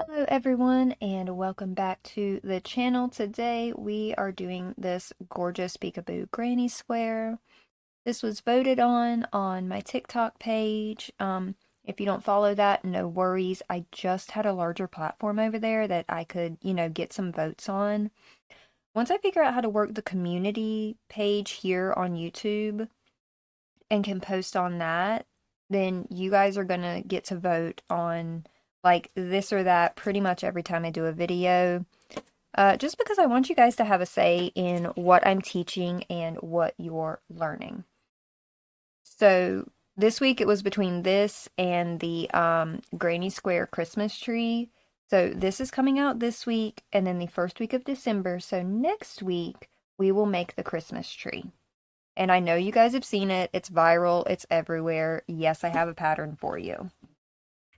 Hello everyone and welcome back to the channel. Today we are doing this gorgeous peekaboo granny square. This was voted on my TikTok page. If you don't follow that, no worries. I just had a larger platform over there that I could, get some votes on. Once I figure out how to work the community page here on YouTube and can post on that, then you guys are gonna get to vote on like this or that pretty much every time I do a video. Just because I want you guys to have a say in what I'm teaching and what you're learning. So this week it was between this and the Granny Square Christmas tree. So this is coming out this week and then the first week of December. So next week we will make the Christmas tree. And I know you guys have seen it. It's viral. It's everywhere. Yes, I have a pattern for you.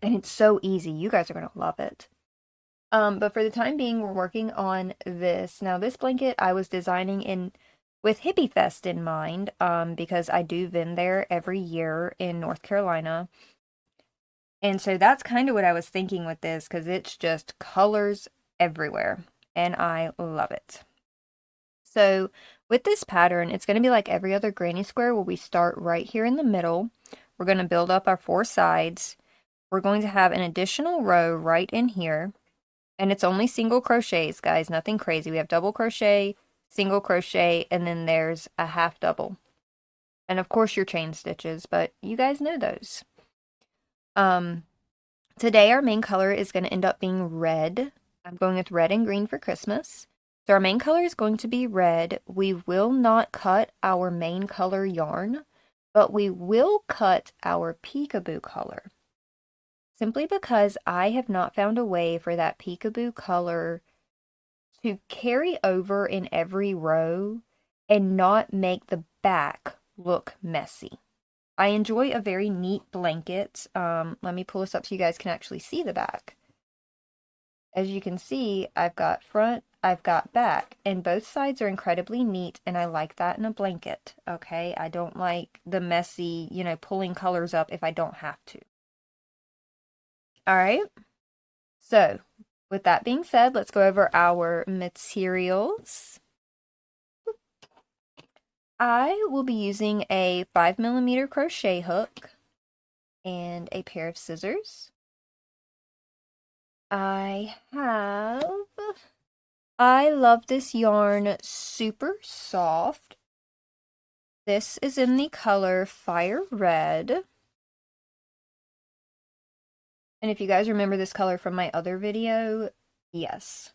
And it's so easy. You guys are going to love it. But for the time being, we're working on this. Now, this blanket I was designing in with Hippie Fest in mind, because I do vend there every year in North Carolina. And so that's kind of what I was thinking with this, because it's just colors everywhere. And I love it. So with this pattern, it's going to be like every other granny square where we start right here in the middle. We're going to build up our four sides. We're going to have an additional row right in here. And it's only single crochets, guys, nothing crazy. We have double crochet, single crochet, and then there's a half double. And of course your chain stitches, but you guys know those. Today our main color is going to end up being red. I'm going with red and green for Christmas. So our main color is going to be red. We will not cut our main color yarn, but we will cut our peekaboo color. Simply because I have not found a way for that peekaboo color to carry over in every row and not make the back look messy. I enjoy a very neat blanket. Let me pull this up so you guys can actually see the back. As you can see, I've got front, I've got back, and both sides are incredibly neat, and I like that in a blanket, okay? I don't like the messy, pulling colors up if I don't have to. All right, so with that being said, let's go over our materials. I will be using a 5mm crochet hook and a pair of scissors. I love this yarn, super soft. This is in the color Fire Red. And if you guys remember this color from my other video, yes.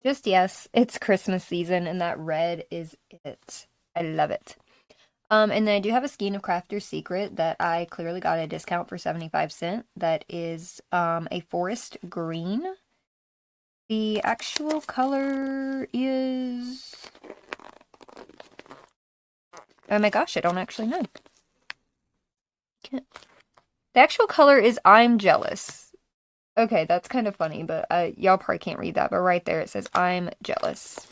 Just yes, it's Christmas season and that red is it. I love it. And then I do have a skein of Crafter's Secret that I clearly got a discount for 75 cents. That is a forest green. The actual color is... Oh my gosh, I don't actually know. The actual color is I'm Jealous. Okay, that's kind of funny, but y'all probably can't read that, but right there it says I'm jealous.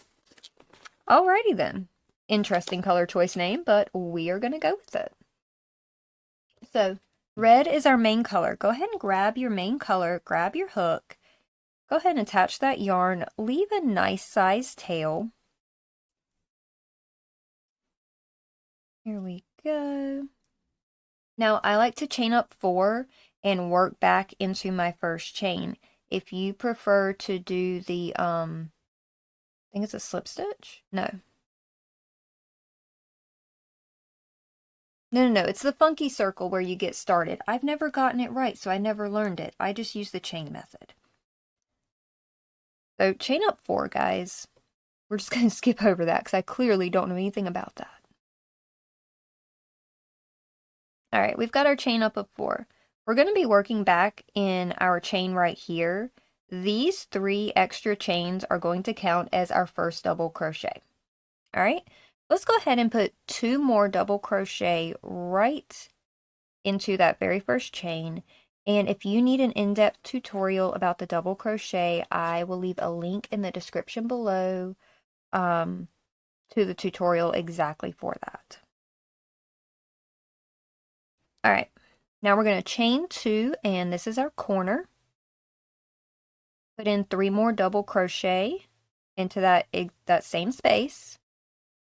Alrighty then. Interesting color choice name, but we are going to go with it. So, red is our main color. Go ahead and grab your main color, grab your hook, go ahead and attach that yarn, leave a nice size tail. Here we go. Now, I like to chain up 4 and work back into my first chain. If you prefer to do the, I think it's a slip stitch? No. No, it's the funky circle where you get started. I've never gotten it right, so I never learned it. I just use the chain method. So chain up 4, guys. We're just going to skip over that because I clearly don't know anything about that. All right, we've got our chain up of 4. We're going to be working back in our chain right here. These 3 extra chains are going to count as our first double crochet. All right, let's go ahead and put 2 more double crochet right into that very first chain. And if you need an in-depth tutorial about the double crochet, I will leave a link in the description below to the tutorial exactly for that. All right, now we're going to chain 2, and this is our corner. Put in 3 more double crochet into that same space,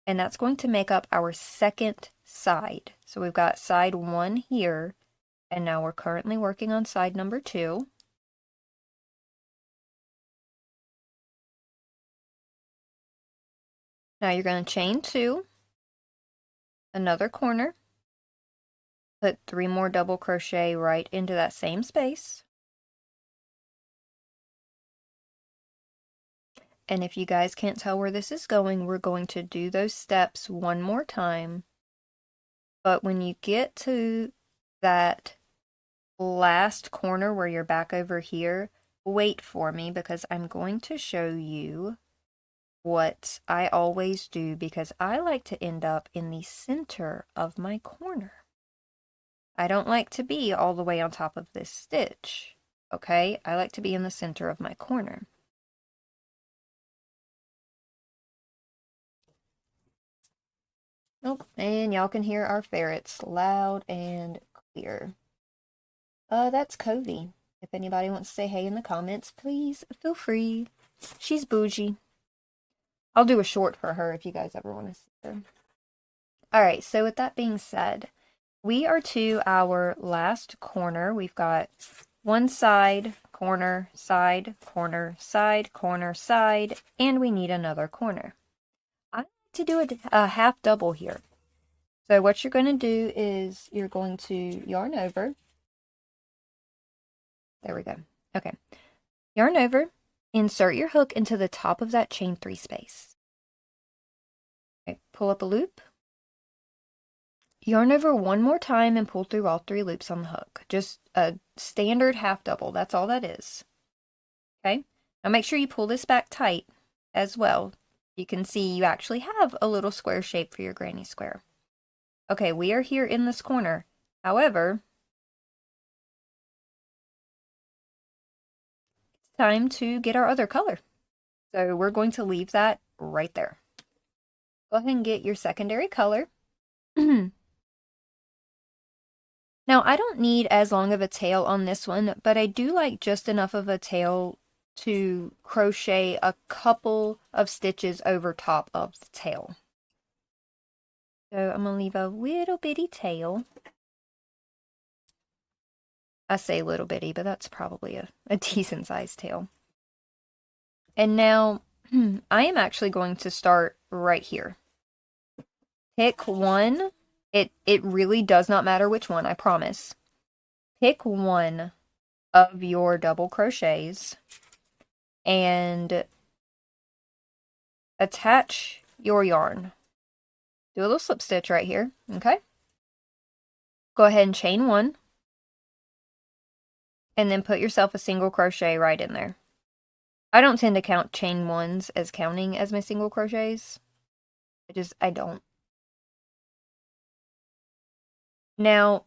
and that's going to make up our second side. So we've got side 1 here, and now we're currently working on side number 2. Now you're going to chain 2, another corner, put 3 more double crochet right into that same space. And if you guys can't tell where this is going, we're going to do those steps one more time. But when you get to that last corner where you're back over here, wait for me because I'm going to show you what I always do because I like to end up in the center of my corner. I don't like to be all the way on top of this stitch, okay? I like to be in the center of my corner. Oh, and y'all can hear our ferrets loud and clear. That's Covey. If anybody wants to say hey in the comments, please feel free. She's bougie. I'll do a short for her if you guys ever want to see her. Alright, so with that being said, we are to our last corner. We've got one side, corner, side, corner, side, corner, side, and we need another corner. I like to do a half double here. So what you're going to do is you're going to yarn over. There we go. Okay. Yarn over, insert your hook into the top of that chain 3 space. Okay, pull up a loop. Yarn over one more time and pull through all 3 loops on the hook. Just a standard half double, that's all that is. Okay, now make sure you pull this back tight as well. You can see you actually have a little square shape for your granny square. Okay, we are here in this corner. However, it's time to get our other color. So we're going to leave that right there. Go ahead and get your secondary color. Now, I don't need as long of a tail on this one, but I do like just enough of a tail to crochet a couple of stitches over top of the tail. So I'm going to leave a little bitty tail. I say little bitty, but that's probably a decent sized tail. And now I am actually going to start right here. Pick one. It really does not matter which one, I promise. Pick one of your double crochets and attach your yarn. Do a little slip stitch right here, okay? Go ahead and chain 1 and then put yourself a single crochet right in there. I don't tend to count chain 1s as counting as my single crochets. I don't. Now,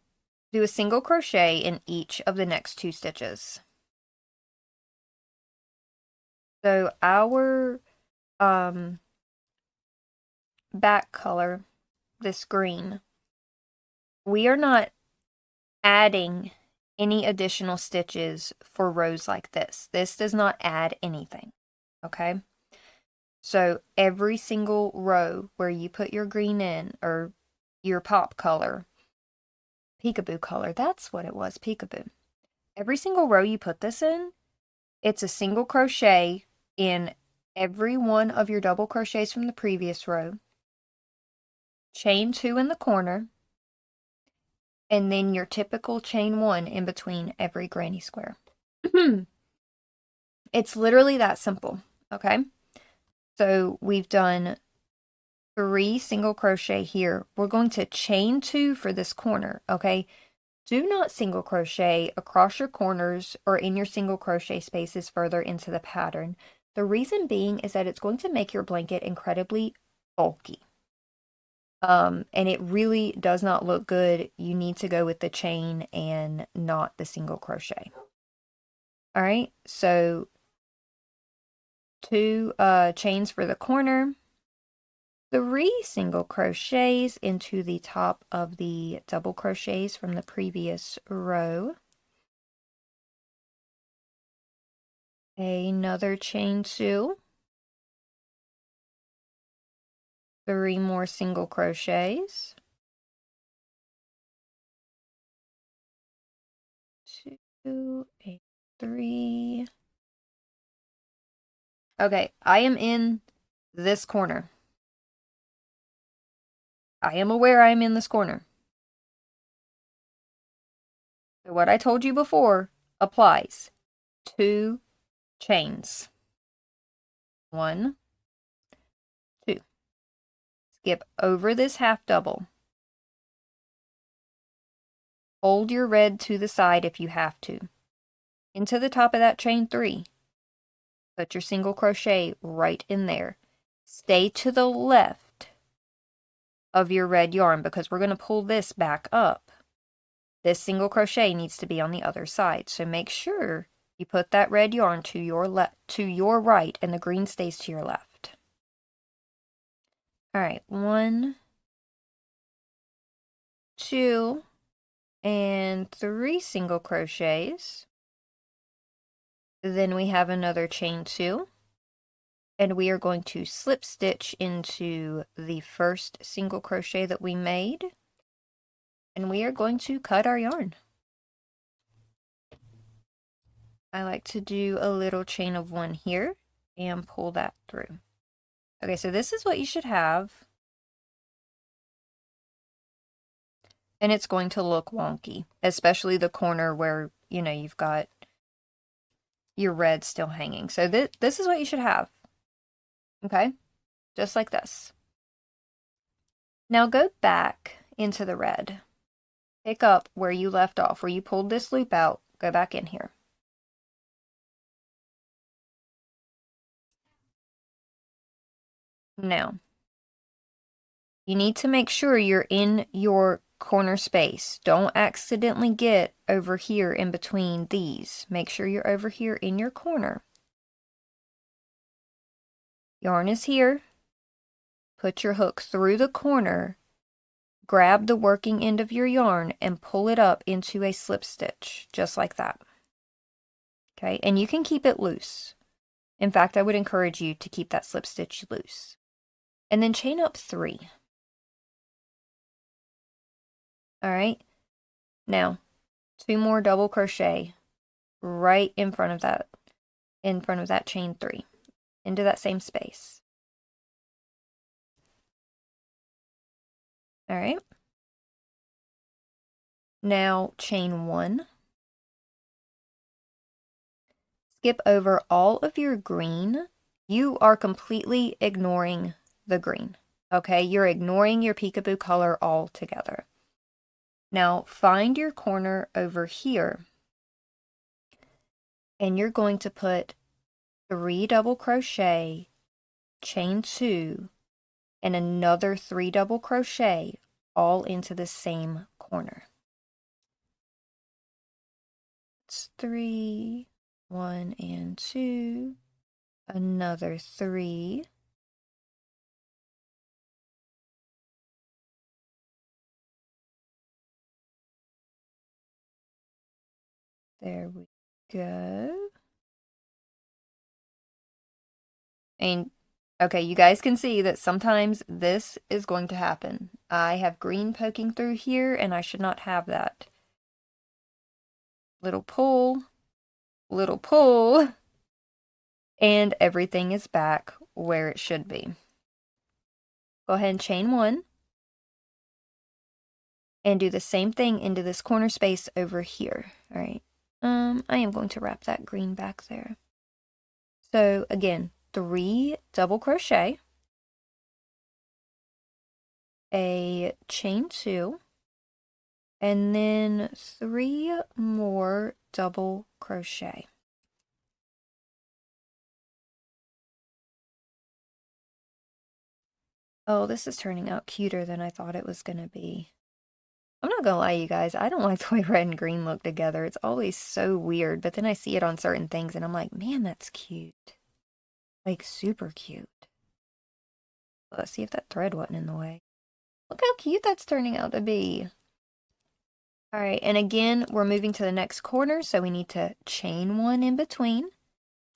do a single crochet in each of the next 2 stitches. So our back color, this green, we are not adding any additional stitches for rows like this. This does not add anything, okay? So every single row where you put your green in, or your pop color, peekaboo color, that's what it was, peekaboo. Every single row you put this in, it's a single crochet in every one of your double crochets from the previous row, chain 2 in the corner, and then your typical chain 1 in between every granny square. It's literally that simple, okay? So we've done 3 single crochet here. We're going to chain 2 for this corner, okay? Do not single crochet across your corners or in your single crochet spaces further into the pattern. The reason being is that it's going to make your blanket incredibly bulky. And it really does not look good. You need to go with the chain and not the single crochet. All right, so 2 chains for the corner, 3 single crochets into the top of the double crochets from the previous row. Another chain 2, 3 more single crochets, 2 and 3. Okay, I am in this corner. I am aware I am in this corner. So what I told you before applies. 2 chains. 1, 2. Skip over this half double. Hold your red to the side if you have to. Into the top of that chain 3. Put your single crochet right in there. Stay to the left of your red yarn because we're going to pull this back up. This single crochet needs to be on the other side. So make sure you put that red yarn to your right and the green stays to your left. All right, 1, 2, and 3 single crochets. Then we have another chain 2. And we are going to slip stitch into the first single crochet that we made. And we are going to cut our yarn. I like to do a little chain of 1 here and pull that through. Okay, so this is what you should have. And it's going to look wonky, especially the corner where, you've got your red still hanging. So this is what you should have. Okay, just like this. Now go back into the red. Pick up where you left off, where you pulled this loop out. Go back in here. Now, you need to make sure you're in your corner space. Don't accidentally get over here in between these. Make sure you're over here in your corner. Yarn is here. Put your hook through the corner. Grab the working end of your yarn and pull it up into a slip stitch, just like that. Okay, and you can keep it loose. In fact, I would encourage you to keep that slip stitch loose. And then chain up 3. All right, now 2 more double crochet right in front of that chain 3 into that same space. All right, now chain 1. Skip over all of your green. You are completely ignoring the green. Okay, you're ignoring your peekaboo color altogether. Now find your corner over here and you're going to put 3 double crochet, chain 2, and another 3 double crochet all into the same corner. It's 3, 1 and 2, another 3, there we go. And okay, you guys can see that sometimes this is going to happen. I have green poking through here and I should not have that. Little pull, and everything is back where it should be. Go ahead and chain 1 and do the same thing into this corner space over here. All right. I am going to wrap that green back there. So again, 3 double crochet, a chain 2, and then 3 more double crochet. Oh, this is turning out cuter than I thought it was going to be. I'm not gonna lie, you guys, I don't like the way red and green look together. It's always so weird, but then I see it on certain things and I'm like, man, that's cute. Like, super cute. Let's see if that thread wasn't in the way. Look how cute that's turning out to be. All right, and again, we're moving to the next corner, so we need to chain 1 in between,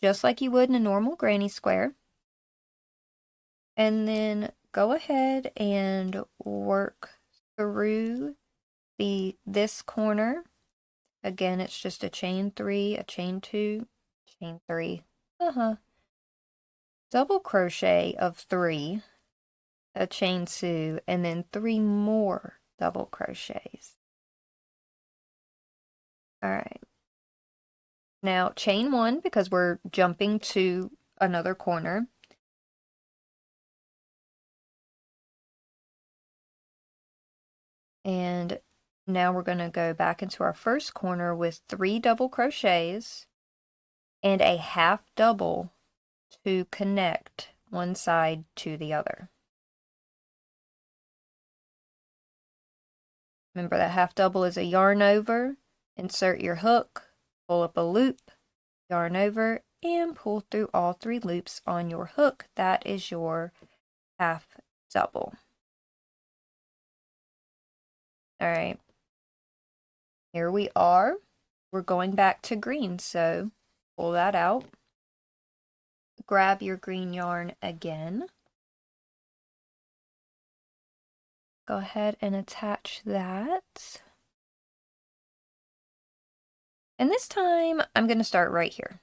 just like you would in a normal granny square. And then go ahead and work through this corner. Again, it's just a chain 3, a chain 2, chain 3. Double crochet of 3, a chain 2, and then 3 more double crochets. All right. Now chain 1 because we're jumping to another corner. And now we're going to go back into our first corner with 3 double crochets and a half double to connect one side to the other. Remember that half double is a yarn over, insert your hook, pull up a loop, yarn over, and pull through all 3 loops on your hook. That is your half double. All right, here we are. We're going back to green, so pull that out. Grab your green yarn again. Go ahead and attach that. And this time, I'm going to start right here.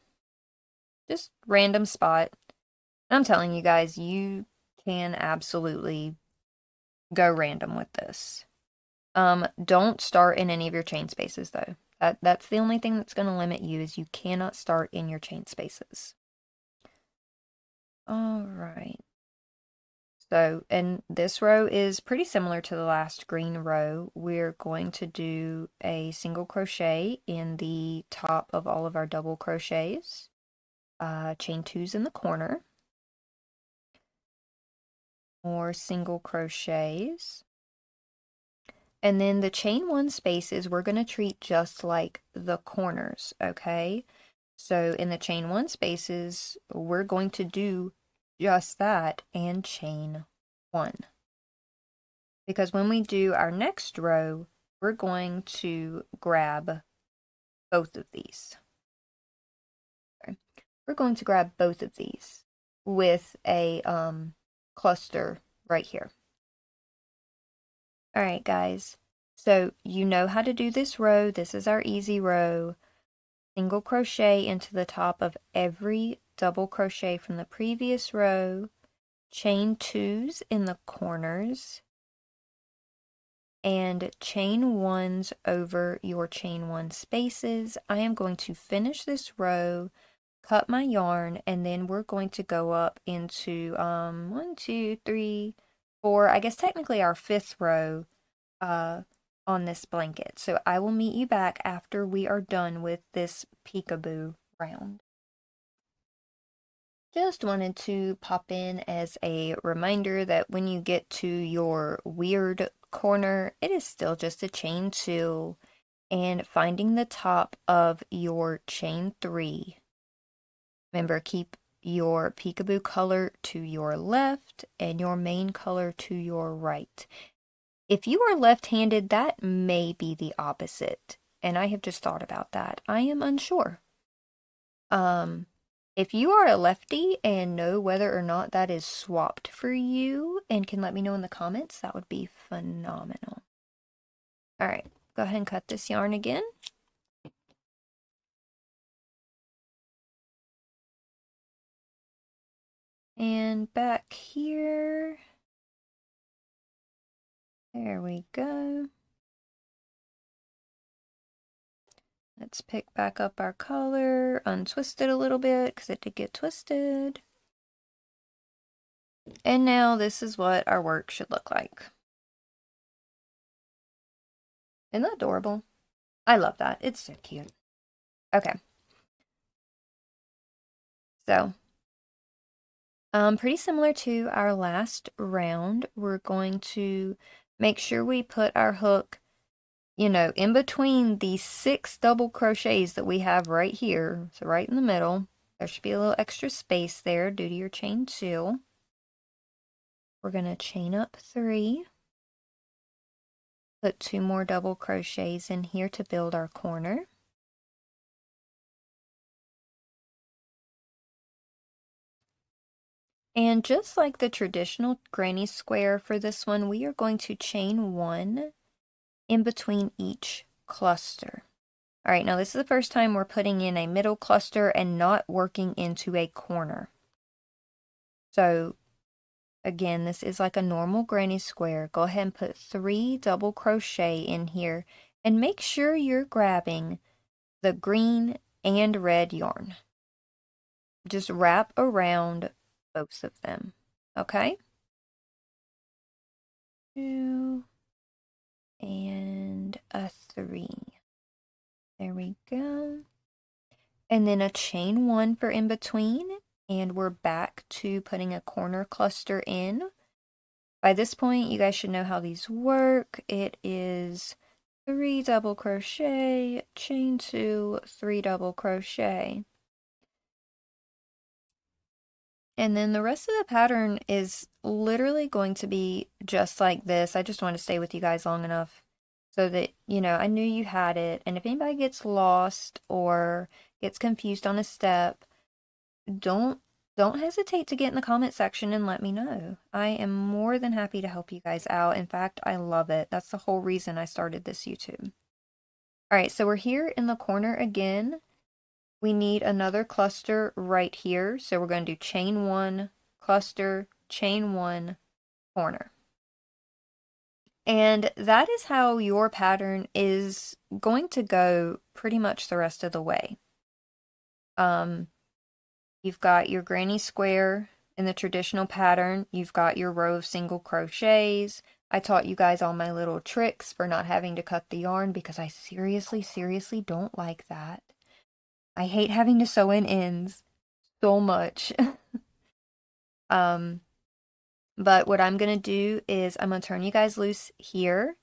Just random spot. I'm telling you guys, you can absolutely go random with this. Don't start in any of your chain spaces though. That's the only thing that's going to limit you is you cannot start in your chain spaces. All right. So, and this row is pretty similar to the last green row. We're going to do a single crochet in the top of all of our double crochets. Chain 2s in the corner. More single crochets. And then the chain 1 spaces we're going to treat just like the corners, okay? So in the chain 1 spaces, we're going to do just that and chain 1. Because when we do our next row, we're going to grab both of these. Okay. We're going to grab both of these with a cluster right here. All right, guys. So you know how to do this row. This is our easy row. Single crochet into the top of every double crochet from the previous row. Chain 2s in the corners. And chain 1s over your chain 1 spaces. I am going to finish this row, cut my yarn, and then we're going to go up into 1, 2, 3, 4, I guess technically our 5th row on this blanket. So I will meet you back after we are done with this peekaboo round. Just wanted to pop in as a reminder that when you get to your weird corner, it is still just a chain 2 and finding the top of your chain 3. Remember, keep your peekaboo color to your left and your main color to your right. If you are left-handed, that may be the opposite, and I have just thought about that. I am unsure. If you are a lefty and know whether or not that is swapped for you and can let me know in the comments, that would be phenomenal. All right, go ahead and cut this yarn again. And back here. There we go. Let's pick back up our color, untwist it a little bit because it did get twisted. And now this is what our work should look like. Isn't that adorable? I love that. It's so cute. Okay. So, pretty similar to our last round, we're going to make sure we put our hook, you know, in between these 6 double crochets that we have right here. So right in the middle, there should be a little extra space there due to your chain 2. We're going to chain up 3. Put 2 more double crochets in here to build our corner. And just like the traditional granny square for this one, we are going to chain 1 in between each cluster. All right, now this is the first time we're putting in a middle cluster and not working into a corner. So again, this is like a normal granny square. Go ahead and put 3 double crochet in here and make sure you're grabbing the green and red yarn. Just wrap around both of them, okay? 2 and a 3. There we go. And then a chain 1 for in between, and we're back to putting a corner cluster in. By this point, you guys should know how these work. It is 3 double crochet, chain 2, 3 double crochet. And then the rest of the pattern is literally going to be just like this. I just want to stay with you guys long enough so that, you know, I knew you had it. And if anybody gets lost or gets confused on a step, don't hesitate to get in the comment section and let me know. I am more than happy to help you guys out. In fact, I love it. That's the whole reason I started this YouTube. All right, so we're here in the corner again. We need another cluster right here. So we're going to do chain 1, cluster, chain 1, corner. And that is how your pattern is going to go pretty much the rest of the way. You've got your granny square in the traditional pattern. You've got your row of single crochets. I taught you guys all my little tricks for not having to cut the yarn because I seriously don't like that. I hate having to sew in ends so much. But what I'm going to do is I'm going to turn you guys loose here.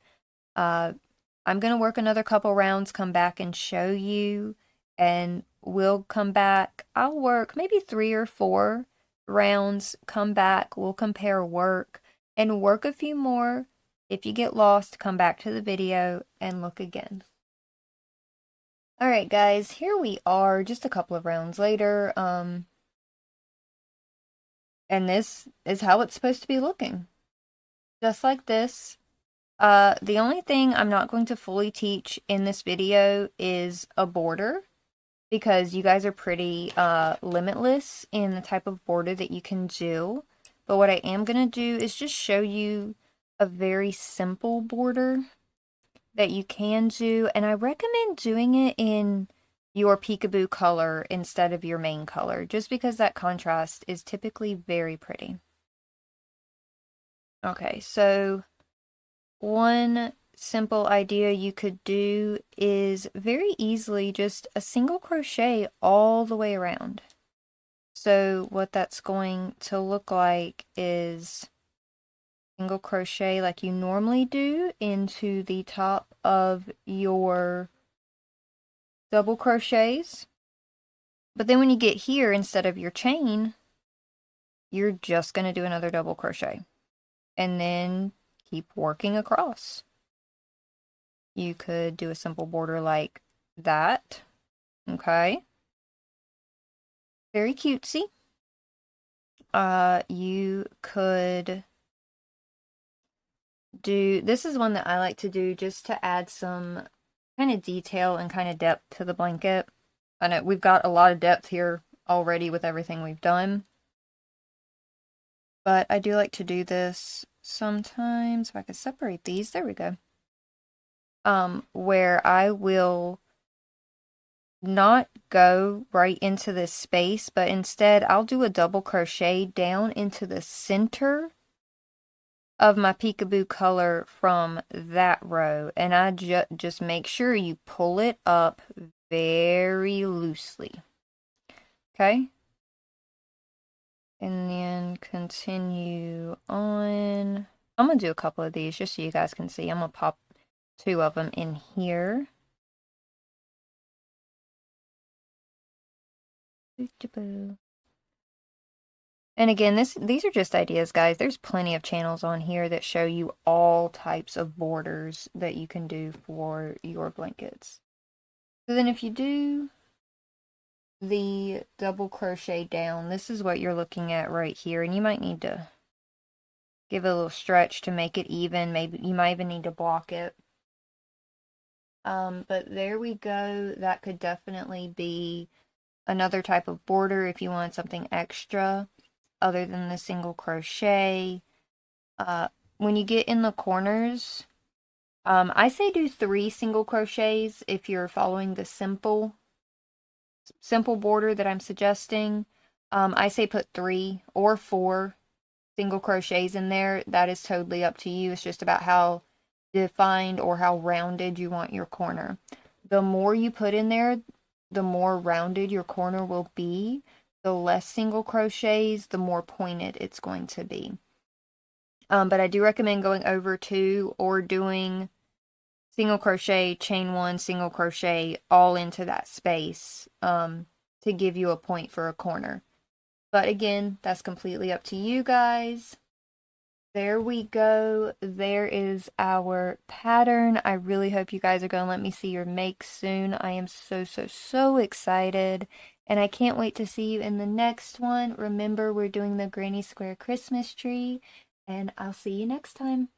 I'm going to work another couple rounds, come back and show you, and we'll come back. I'll work maybe 3 or 4 rounds, come back, we'll compare work, and work a few more. If you get lost, come back to the video and look again. Alright guys, here we are, just a couple of rounds later, and this is how it's supposed to be looking. Just like this. The only thing I'm not going to fully teach in this video is a border, because you guys are pretty limitless in the type of border that you can do. But what I am going to do is just show you a very simple border that you can do, and I recommend doing it in your peekaboo color instead of your main color, just because that contrast is typically very pretty. Okay, so one simple idea you could do is very easily just a single crochet all the way around. So what that's going to look like is single crochet like you normally do into the top of your double crochets. But then when you get here, instead of your chain, you're just going to do another double crochet and then keep working across. You could do a simple border like that. Okay. Very cutesy. You could do, this is one that I like to do just to add some kind of detail and kind of depth to the blanket. I know we've got a lot of depth here already with everything we've done, but I do like to do this sometimes. If I could separate these, there we go. Where I will not go right into this space, but instead I'll do a double crochet down into the center of my peekaboo color from that row, and I just make sure you pull it up very loosely. Okay? And then continue on. I'm going to do a couple of these just so you guys can see. I'm going to pop 2 of them in here. And again, these are just ideas, guys. There's plenty of channels on here that show you all types of borders that you can do for your blankets. So then if you do the double crochet down, this is what you're looking at right here, and you might need to give it a little stretch to make it even. Maybe you might even need to block it. But there we go. That could definitely be another type of border if you want something extra other than the single crochet. When you get in the corners, I say do 3 single crochets if you're following the simple border that I'm suggesting. I say put 3 or 4 single crochets in there. That is totally up to you. It's just about how defined or how rounded you want your corner. The more you put in there, the more rounded your corner will be. The less single crochets, the more pointed it's going to be. But I do recommend going over 2 or doing single crochet, chain 1, single crochet all into that space to give you a point for a corner. But again, that's completely up to you guys. There we go. There is our pattern. I really hope you guys are going to let me see your makes soon. I am so excited. And I can't wait to see you in the next one. Remember, we're doing the Granny Square Christmas tree. And I'll see you next time.